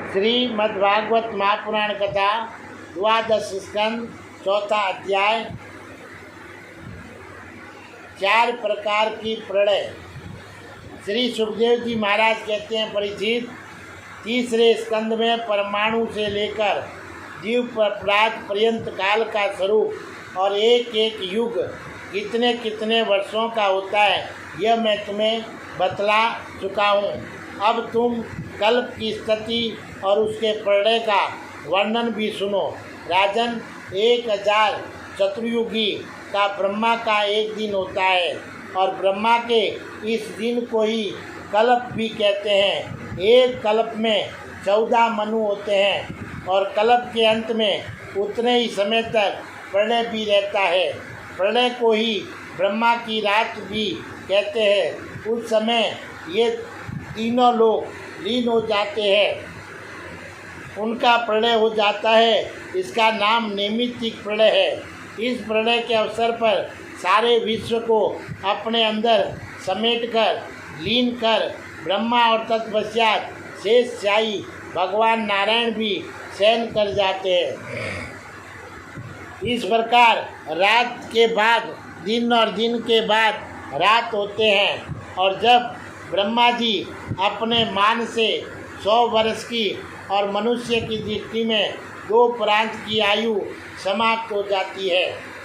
श्रीमद्भागवत महापुराण कथा द्वादश स्कंद चौथा अध्याय। 4 प्रकार की प्रलय। श्री सुखदेव जी महाराज कहते हैं, परीक्षित, तीसरे स्कंद में परमाणु से लेकर जीव प्रात पर्यंत काल का स्वरूप और एक एक युग कितने कितने वर्षों का होता है, यह मैं तुम्हें बतला चुका हूँ। अब तुम कल्प की स्थिति और उसके प्रलय का वर्णन भी सुनो। राजन, 1000 चतुर्युगी का ब्रह्मा का एक दिन होता है और ब्रह्मा के इस दिन को ही कल्प भी कहते हैं। एक कल्प में 14 मनु होते हैं और कल्प के अंत में उतने ही समय तक प्रलय भी रहता है। प्रलय को ही ब्रह्मा की रात भी कहते हैं। उस समय ये तीनों लोग लीन हो जाते हैं, उनका प्रलय हो जाता है। इसका नाम नैमित्तिक प्रलय है। इस प्रलय के अवसर पर सारे विश्व को अपने अंदर समेटकर लीन कर ब्रह्मा और तत्पश्चात शेषशायी भगवान नारायण भी शयन कर जाते हैं। इस प्रकार रात के बाद दिन और दिन के बाद रात होते हैं। और जब ब्रह्मा जी अपने मान से 100 वर्ष की और मनुष्य की दृष्टि में 2 प्रांत की आयु समाप्त हो जाती है।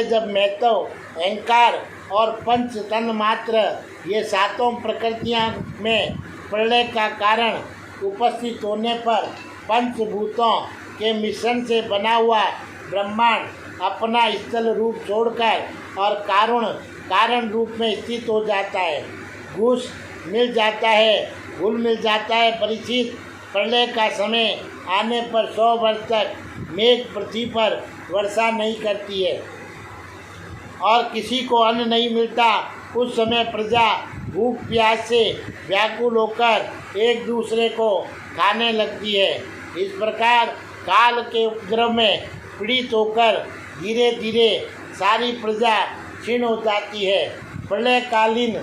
जब मैथव, अहंकार और पंच तन मात्र ये 7 प्रकृतियां में प्रलय का कारण उपस्थित होने पर पंचभूतों के मिश्रण से बना हुआ ब्रह्मांड अपना स्थल रूप छोड़कर और कारण रूप में स्थित हो जाता है। घुल मिल जाता है। परीक्षित, प्रलय का समय आने पर 100 वर्ष तक मेघ पृथ्वी पर वर्षा नहीं करती है और किसी को अन्न नहीं मिलता। उस समय प्रजा भूख प्यास से व्याकुल होकर एक दूसरे को खाने लगती है। इस प्रकार काल के उपद्रव में पीड़ित होकर धीरे धीरे सारी प्रजा क्षीण हो जाती है। प्रलयकालीन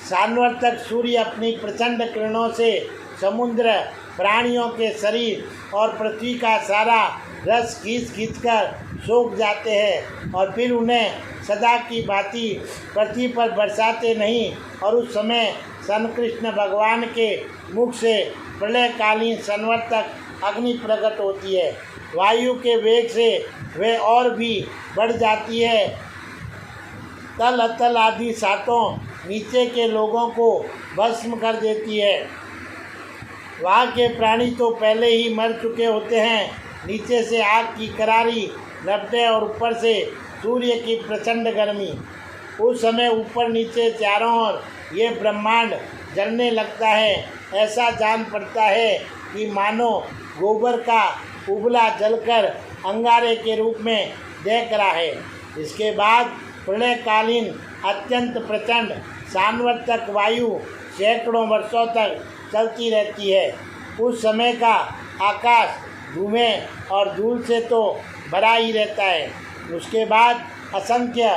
सान्वर्तक सूर्य अपनी प्रचंड किरणों से समुद्र, प्राणियों के शरीर और पृथ्वी का सारा रस खींच कर सोख जाते हैं और फिर उन्हें सदा की भांति पृथ्वी पर बरसाते नहीं। और उस समय श्रीकृष्ण भगवान के मुख से प्रलयकालीन संवर्तक अग्नि प्रकट होती है। वायु के वेग से वे और भी बढ़ जाती है। तल अतल आदि 7 नीचे के लोगों को भस्म कर देती है। वहाँ के प्राणी तो पहले ही मर चुके होते हैं। नीचे से आग की करारी लपटें और ऊपर से सूर्य की प्रचंड गर्मी। उस समय ऊपर नीचे चारों ओर ये ब्रह्मांड जलने लगता है। ऐसा जान पड़ता है कि मानो गोबर का उबला जलकर अंगारे के रूप में देख रहा है। इसके बाद प्रलयकालीन अत्यंत प्रचंड सान्वर्तक वायु सैकड़ों वर्षों तक चलती रहती है। उस समय का आकाश धुएं और धूल से तो भरा ही रहता है। उसके बाद असंख्य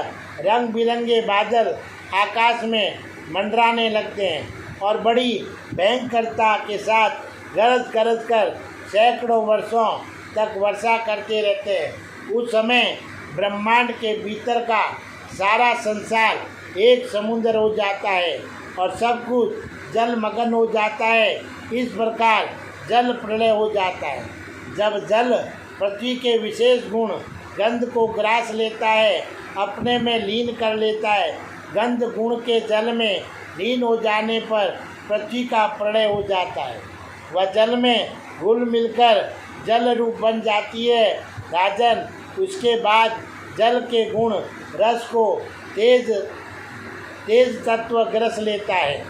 रंग बिरंगे बादल आकाश में मंडराने लगते हैं और बड़ी भयंकरता के साथ गरज कर सैकड़ों वर्षों तक वर्षा करते रहते हैं। उस समय ब्रह्मांड के भीतर का सारा संसार एक समुद्र हो जाता है और सब कुछ जलमग्न हो जाता है। इस प्रकार जल प्रलय हो जाता है। जब जल पृथ्वी के विशेष गुण गंध को ग्रास लेता है, अपने में लीन कर लेता है। गंध गुण के जल में लीन हो जाने पर पृथ्वी का प्रलय हो जाता है। वह जल में घुल मिलकर जल रूप बन जाती है। राजन, उसके बाद जल के गुण रस को तेज तत्व ग्रस लेता है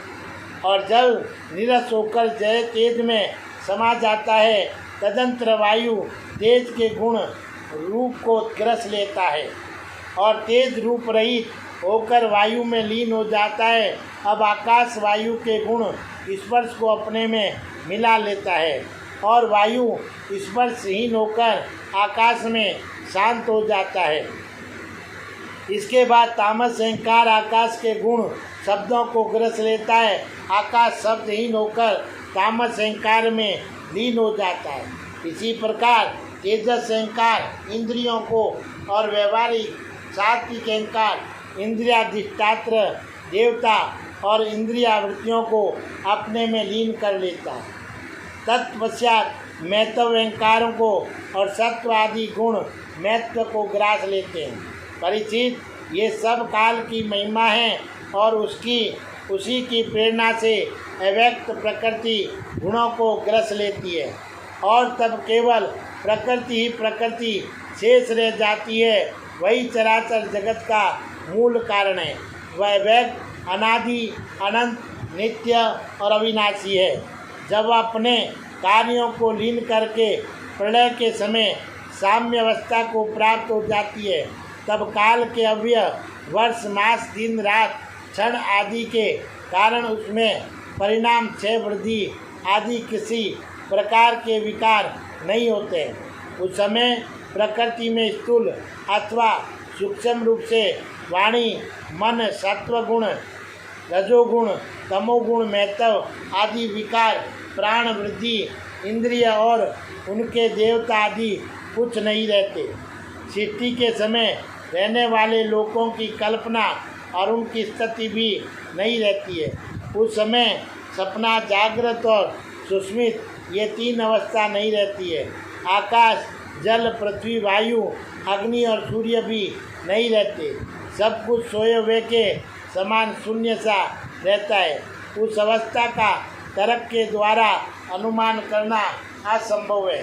और जल निरस होकर जय तेज में समा जाता है। तदंतर वायु तेज के गुण रूप को ग्रस लेता है और तेज रूप रहित होकर वायु में लीन हो जाता है। अब आकाश वायु के गुण स्पर्श को अपने में मिला लेता है और वायु स्पर्शहीन होकर आकाश में शांत हो जाता है। इसके बाद तामस अहंकार आकाश के गुण शब्दों को ग्रस लेता है। आकाश शब्दहीन होकर तामस अहंकार में लीन हो जाता है। इसी प्रकार तेजस अहंकार इंद्रियों को और व्यवहारिक सात्विक अहंकार इंद्रियाधिष्ठात्र देवता और इंद्रियावृत्तियों को अपने में लीन कर लेता है। तत्पश्चात मैत्व अहंकारों को और सत्व आदि गुण मैत्व को ग्रास लेते हैं। परिचित, ये सब काल की महिमा है और उसी की प्रेरणा से अव्यक्त प्रकृति गुणों को ग्रस लेती है और तब केवल प्रकृति ही प्रकृति शेष रह जाती है। वही चराचर जगत का मूल कारण है। वह व्यक्त, अनादि, अनंत, नित्य और अविनाशी है। जब अपने कार्यों को लीन करके प्रलय के समय साम्य अवस्था को प्राप्त हो जाती है, तब काल के अव्यय वर्ष, मास, दिन, रात, क्षण आदि के कारण उसमें परिणाम, क्षय, वृद्धि आदि किसी प्रकार के विकार नहीं होते। उस समय प्रकृति में स्थूल अथवा सूक्ष्म रूप से वाणी, मन, सत्वगुण, रजोगुण, तमोगुण, मैत्व आदि विकार, प्राण, वृद्धि, इंद्रिय और उनके देवता आदि कुछ नहीं रहते। सृष्टि के समय रहने वाले लोगों की कल्पना और उनकी स्थिति भी नहीं रहती है। उस समय सपना, जागृत और सुस्मित ये तीन अवस्था नहीं रहती है। आकाश, जल, पृथ्वी, वायु, अग्नि और सूर्य भी नहीं रहते। सब कुछ सोए हुए के समान शून्य सा रहता है। उस अवस्था का तर्क के द्वारा अनुमान करना असंभव है।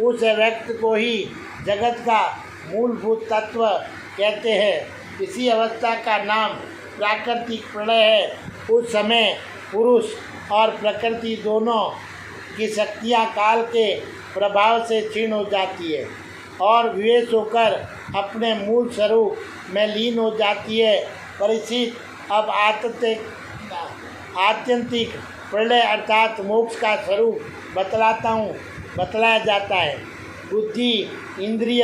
उस व्यक्ति को ही जगत का मूलभूत तत्व कहते हैं। इसी अवस्था का नाम प्राकृतिक प्रलय है। उस समय पुरुष और प्रकृति दोनों की शक्तियाँ काल के प्रभाव से क्षीण हो जाती है और विवेश होकर अपने मूल स्वरूप में लीन हो जाती है। परिचित, अब आत्यंतिक प्रलय अर्थात मोक्ष का स्वरूप बतलाया जाता है। बुद्धि, इंद्रिय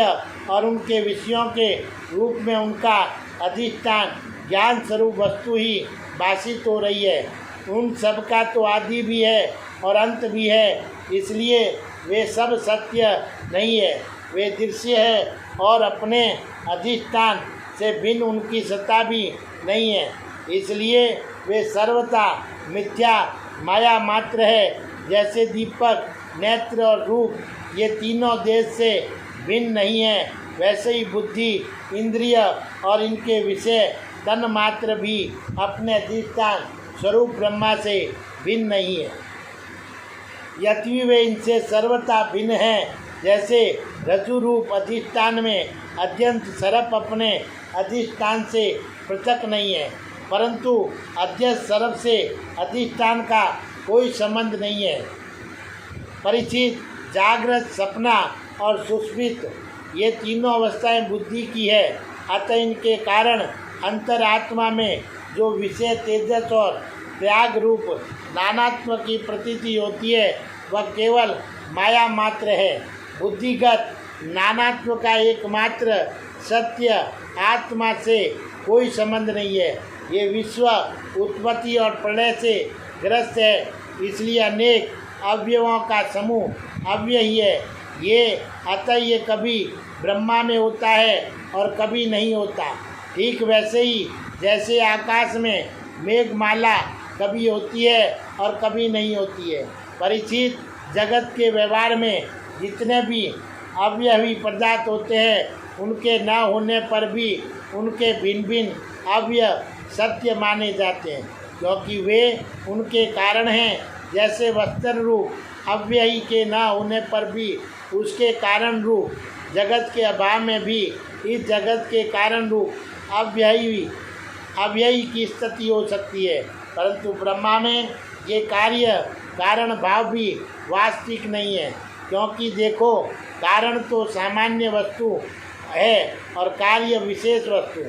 और उनके विषयों के रूप में उनका अधिष्ठान ज्ञान स्वरूप वस्तु ही भाषित हो रही है। उन सब का तो आदि भी है और अंत भी है, इसलिए वे सब सत्य नहीं है। वे दृश्य है और अपने अधिष्ठान से भिन्न उनकी सत्ता भी नहीं है, इसलिए वे सर्वथा मिथ्या माया मात्र है। जैसे दीपक, नेत्र और रूप ये तीनों देश से भिन्न नहीं है, वैसे ही बुद्धि, इंद्रिय और इनके विषय तन मात्र भी अपने अधिष्ठान स्वरूप ब्रह्मा से भिन्न नहीं है। यद्यपि वे इनसे सर्वथा भिन्न हैं, जैसे रज्जु रूप अधिष्ठान में अत्यंत सर्प अपने अधिष्ठान से पृथक नहीं है, परंतु अध्यस्त सर्प से अधिष्ठान का कोई संबंध नहीं है। परिचित, जागृत, सपना और सुषुप्त ये तीनों अवस्थाएं बुद्धि की है। अतः इनके कारण अंतरात्मा में जो विषय, तेजस और त्याग रूप नानात्व की प्रतीति होती है, वह केवल माया मात्र है। बुद्धिगत नानात्व का एकमात्र सत्य आत्मा से कोई संबंध नहीं है। ये विश्व उत्पत्ति और प्रलय से ग्रस्त है, इसलिए अनेक अवयवों का समूह अव्यय ही है। अतः ये कभी ब्रह्मा में होता है और कभी नहीं होता। ठीक वैसे ही जैसे आकाश में मेघमाला कभी होती है और कभी नहीं होती है। परिचित, जगत के व्यवहार में जितने भी अवयवी पदार्थ होते हैं, उनके न होने पर भी उनके भिन्न भिन्न अवयव सत्य माने जाते हैं, क्योंकि वे उनके कारण हैं। जैसे वस्त्र रूप अव्ययी के न होने पर भी उसके कारण रूप जगत के अभाव में भी इस जगत के कारण रूप अव्ययी की स्थिति हो सकती है, परंतु ब्रह्मा में ये कार्य कारण भाव भी वास्तविक नहीं है। क्योंकि देखो, कारण तो सामान्य वस्तु है और कार्य विशेष वस्तु।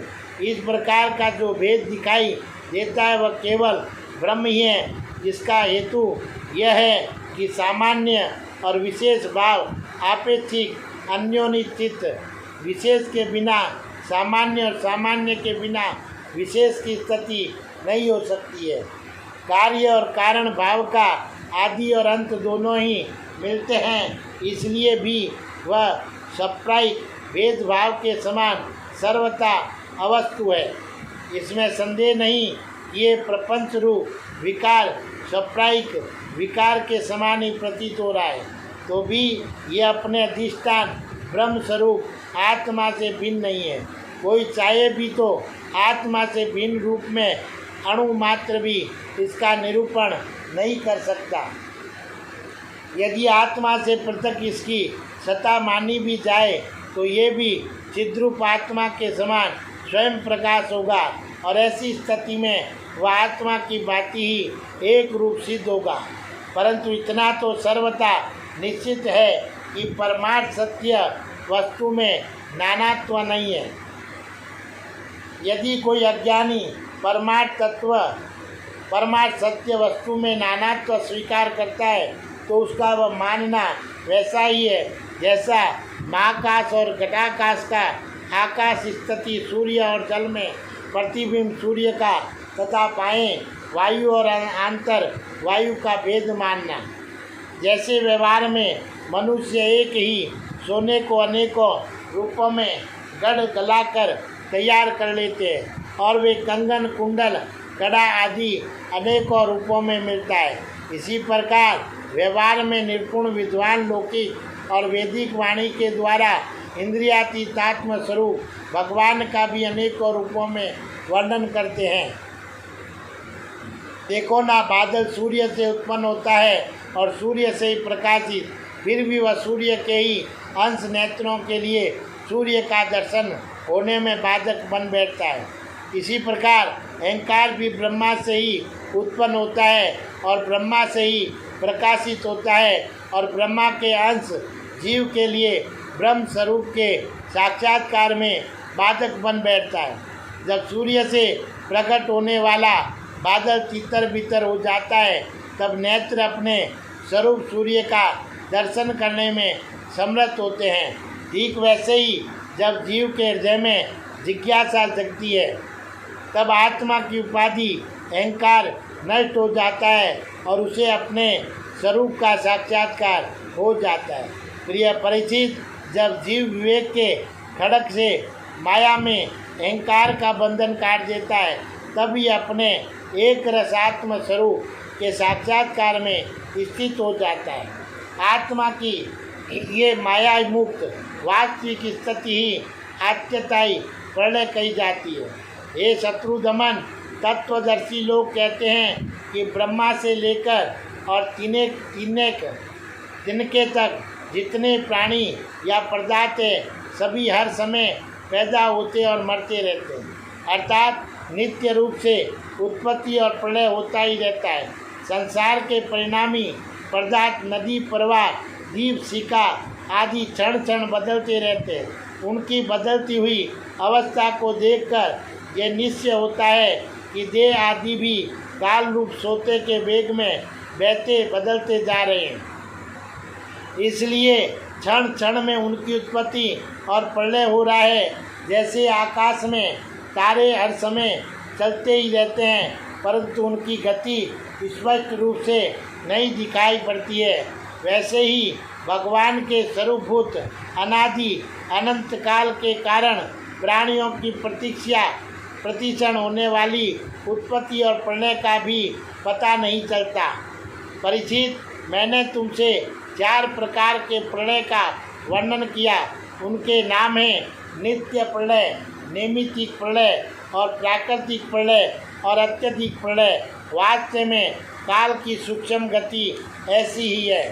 इस प्रकार का जो भेद दिखाई देता है वह केवल ब्रह्म ही है, जिसका हेतु यह है कि सामान्य और विशेष भाव आपेक्षिक अन्योन्यचित विशेष के बिना सामान्य और सामान्य के बिना विशेष की स्थिति नहीं हो सकती है। कार्य और कारण भाव का आदि और अंत दोनों ही मिलते हैं, इसलिए भी वह साप्रायिक भेदभाव के समान सर्वथा अवस्तु है। इसमें संदेह नहीं, ये प्रपंच रूप विकार साप्रायिक विकार के समान ही प्रतीत हो रहा है, तो भी ये अपने अधिष्ठान ब्रह्म स्वरूप आत्मा से भिन्न नहीं है। कोई चाहे भी तो आत्मा से भिन्न रूप में अणु मात्र भी इसका निरूपण नहीं कर सकता। यदि आत्मा से पृथक इसकी सत्ता मानी भी जाए तो ये भी चिद्रूप आत्मा के समान स्वयं प्रकाश होगा, और ऐसी स्थिति में वह आत्मा की भांति ही एक रूप सिद्ध होगा। परंतु इतना तो सर्वथा निश्चित है कि परमार्थ सत्य वस्तु में नानात्व नहीं है। यदि कोई अज्ञानी परमार्थ सत्य वस्तु में नानात्व स्वीकार करता है तो उसका वह मानना वैसा ही है जैसा महाकाश और घटाकाश का आकाश स्थिति सूर्य और जल में प्रतिबिंब सूर्य का तथा पाएँ वायु और आंतर वायु का भेद मानना। जैसे व्यवहार में मनुष्य एक ही सोने को अनेकों रूपों में गढ़ गलाकर तैयार कर लेते हैं और वे कंगन कुंडल कड़ा आदि अनेकों रूपों में मिलता है। इसी प्रकार व्यवहार में निपुण विद्वान लौकिक और वैदिक वाणी के द्वारा इंद्रियातीतात्म स्वरूप भगवान का भी अनेकों रूपों में वर्णन करते हैं। देखो ना, बादल सूर्य से उत्पन्न होता है और सूर्य से ही प्रकाशित, फिर भी वह सूर्य के ही अंश नेत्रों के लिए सूर्य का दर्शन होने में बाधक बन बैठता है। इसी प्रकार अहंकार भी ब्रह्मा से ही उत्पन्न होता है और ब्रह्मा से ही प्रकाशित होता है, और ब्रह्मा के अंश जीव के लिए ब्रह्म स्वरूप के साक्षात्कार में बाधक बन बैठता है। जब सूर्य से प्रकट होने वाला बादल तितर बितर हो जाता है तब नेत्र अपने स्वरूप सूर्य का दर्शन करने में समर्थ होते हैं। ठीक वैसे ही जब जीव के हृदय में जिज्ञासा जगती है तब आत्मा की उपाधि अहंकार नष्ट हो जाता है और उसे अपने स्वरूप का साक्षात्कार हो जाता है। प्रिय परिचित, जब जीव विवेक के खड़क से माया में अहंकार का बंधन काट देता है तब ही अपने एक रसात्म स्वरूप के साक्षात्कार में स्थित हो जाता है। आत्मा की ये माया मुक्त वास्तविक स्थिति ही आत्यताई प्रलय कही जाती है। ये शत्रुदमन तत्वदर्शी लोग कहते हैं कि ब्रह्मा से लेकर और तिनके तक जितने प्राणी या पदार्थ है सभी हर समय पैदा होते और मरते रहते हैं, अर्थात नित्य रूप से उत्पत्ति और प्रलय होता ही रहता है। संसार के परिणामी पदार्थ नदी प्रवाह दीप शिखा आदि क्षण क्षण बदलते रहते हैं। उनकी बदलती हुई अवस्था को देखकर यह निश्चय होता है कि देह आदि भी काल रूप सोते के वेग में बहते बदलते जा रहे हैं। इसलिए क्षण क्षण में उनकी उत्पत्ति और प्रलय हो रहा है। जैसे आकाश में तारे हर समय चलते ही रहते हैं परंतु उनकी गति स्पष्ट रूप से नहीं दिखाई पड़ती है, वैसे ही भगवान के स्वरूपभूत अनादि अनंत काल के कारण प्राणियों की प्रतिक्षण होने वाली उत्पत्ति और प्रलय का भी पता नहीं चलता। परिचित, मैंने तुमसे 4 प्रकार के प्रलय का वर्णन किया। उनके नाम हैं नित्य प्रलय, नैमित्तिक प्रलय और प्राकृतिक प्रलय और अत्यधिक प्रलय। वास्तव में काल की सूक्ष्म गति ऐसी ही है।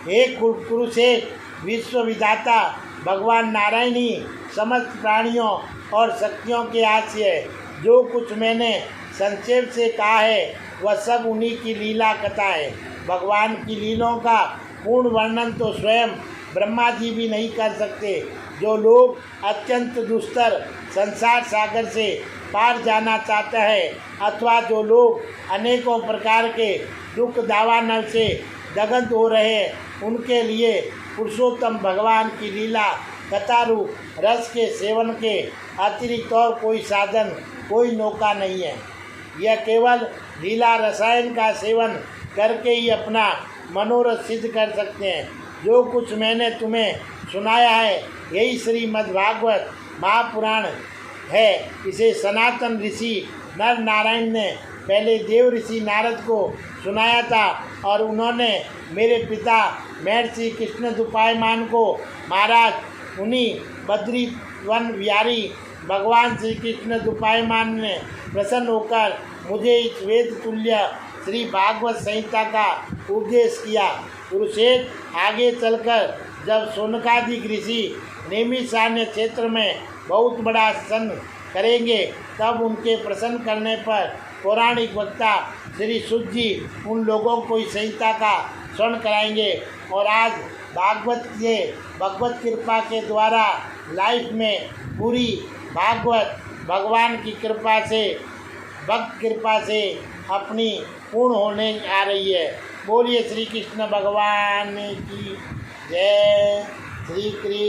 हे कुरुक्षेत्र, विश्व विधाता भगवान नारायण ही समस्त प्राणियों और शक्तियों के आश्रय है। जो कुछ मैंने संक्षेप से कहा है वह सब उन्हीं की लीला कथा है। भगवान की लीलों का पूर्ण वर्णन तो स्वयं ब्रह्मा जी भी नहीं कर सकते। जो लोग अत्यंत दुस्तर संसार सागर से पार जाना चाहता है, अथवा जो लोग अनेकों प्रकार के दुख दावानल से दग्ध हो रहे हैं, उनके लिए पुरुषोत्तम भगवान की लीला कथारूप रस के सेवन के अतिरिक्त और कोई साधन, कोई नौका नहीं है। यह केवल लीला रसायन का सेवन करके ही अपना मनोरथ सिद्ध कर सकते हैं। जो कुछ मैंने तुम्हें सुनाया है, यही श्रीमद्भागवत महापुराण है। इसे सनातन ऋषि नर नारायण ने पहले देव ऋषि नारद को सुनाया था और उन्होंने मेरे पिता महर्षि कृष्ण द्वैपायन को महाराज उन्हीं बद्री वन विहारी भगवान श्री कृष्ण द्वैपायन ने प्रसन्न होकर मुझे इस वेद तुल्य श्री भागवत संहिता का उपदेश किया। कुरुक्षेत्र आगे चलकर जब सोनकादिक ऋषि नैमिषारण्य क्षेत्र में बहुत बड़ा सन करेंगे, तब उनके प्रसन्न करने पर पौराणिक वक्ता श्री सुत जी उन लोगों को इस संहिता का श्रवण कराएंगे। और आज भगवत कृपा के द्वारा लाइफ में पूरी भागवत भगवान की कृपा से, भक्त कृपा से अपनी पूर्ण होने आ रही है। बोलिए श्री कृष्ण भगवान की जय। श्री कृष्ण।